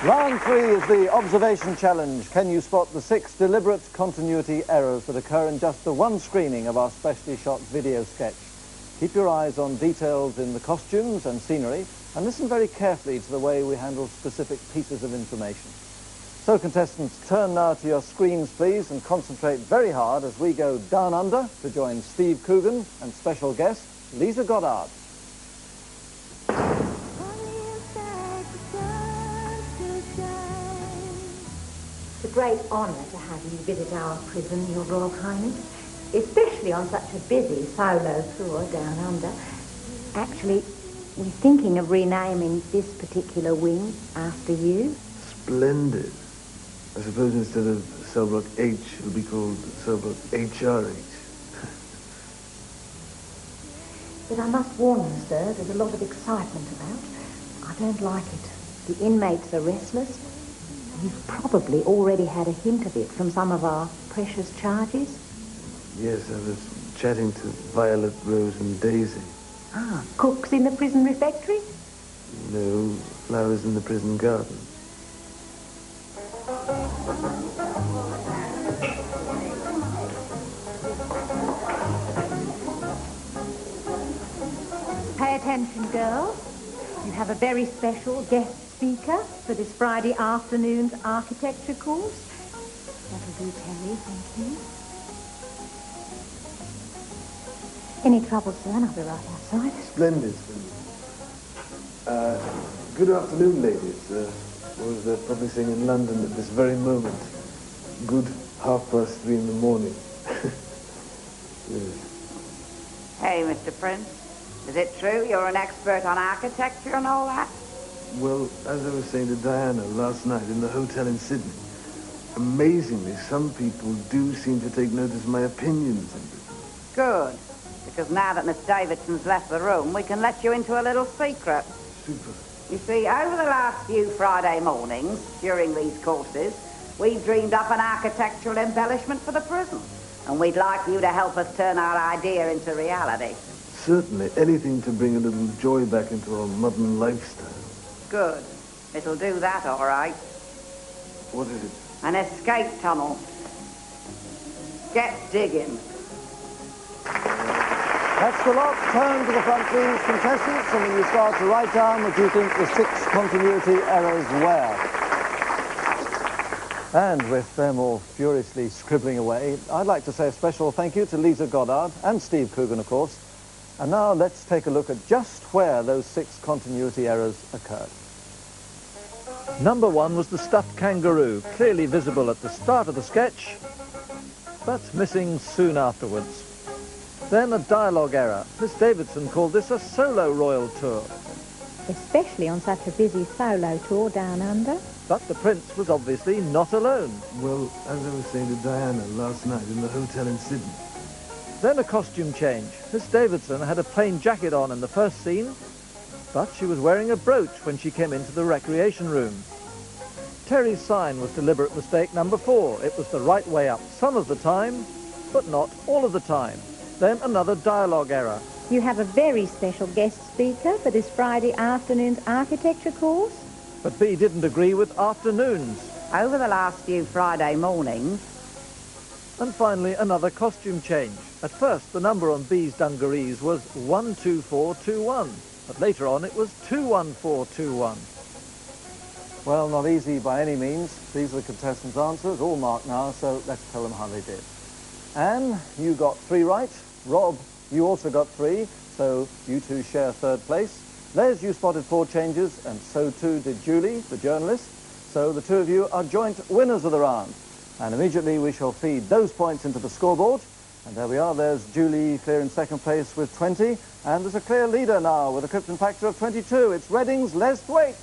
Round 3 is the observation challenge. Can you spot the 6 deliberate continuity errors that occur in just the one screening of our specially shot video sketch? Keep your eyes on details in the costumes and scenery, and listen very carefully to the way we handle specific pieces of information. So, contestants, turn now to your screens, please, and concentrate very hard as we go down under to join Steve Coogan and special guest Lisa Goddard. It's a great honour to have you visit our prison, Your Royal Highness, especially on such a busy solo tour down under. Actually, we're thinking of renaming this particular wing after you. Splendid. I suppose instead of cell block H, it'll be called cell block HRH. But I must warn you, sir, there's a lot of excitement about. I don't like it. The inmates are restless. You've probably already had a hint of it from some of our precious charges. Yes, I was chatting to Violet, Rose and Daisy. Ah, cooks in the prison refectory? No, flowers in the prison garden. Pay attention, girls. You have a very special guest speaker for this Friday afternoon's architecture course. That'll do, Terry, thank you. Any trouble, sir? And I'll be right outside. Splendid, splendid. Good afternoon, ladies. What was the probably saying in London at this very moment? Good 3:30 in the morning. Yes. Hey, Mr. Prince. Is it true you're an expert on architecture and all that? Well, as I was saying to Diana last night in the hotel in Sydney, amazingly, some people do seem to take notice of my opinions. Good. Because now that Miss Davidson's left the room, we can let you into a little secret. Super. You see, over the last few Friday mornings, during these courses, we've dreamed up an architectural embellishment for the prison. And we'd like you to help us turn our idea into reality. Certainly, anything to bring a little joy back into our modern lifestyle. Good. It'll do that, all right. What is it? An escape tunnel. Get digging. That's the lot. Turn to the front, please, contestants, and when you start to write down what you think the 6 continuity errors were. And with them all furiously scribbling away, I'd like to say a special thank you to Lisa Goddard and Steve Coogan, of course. And now let's take a look at just where those 6 continuity errors occurred. Number 1 was the stuffed kangaroo, clearly visible at the start of the sketch, but missing soon afterwards. Then a dialogue error. Miss Davidson called this a solo royal tour. Especially on such a busy solo tour down under. But the prince was obviously not alone. Well, as I was saying to Diana last night in the hotel in Sydney. Then a costume change. Miss Davidson had a plain jacket on in the first scene, but she was wearing a brooch when she came into the recreation room. Terry's sign was deliberate mistake number 4. It was the right way up some of the time, but not all of the time. Then another dialogue error. You have a very special guest speaker for this Friday afternoon's architecture course. But B didn't agree with afternoons. Over the last few Friday mornings... And finally, another costume change. At first, the number on B's dungarees was 12421, but later on it was 21421. Well, not easy by any means. These are the contestants' answers, all marked now, so let's tell them how they did. Anne, you got 3 right. Rob, you also got 3, so you two share 3rd place. Les, you spotted 4 changes, and so too did Julie, the journalist. So the 2 of you are joint winners of the round. And immediately we shall feed those points into the scoreboard. And there we are, there's Julie clear in 2nd place with 20. And there's a clear leader now with a Krypton factor of 22. It's Reading's Les Thwaites.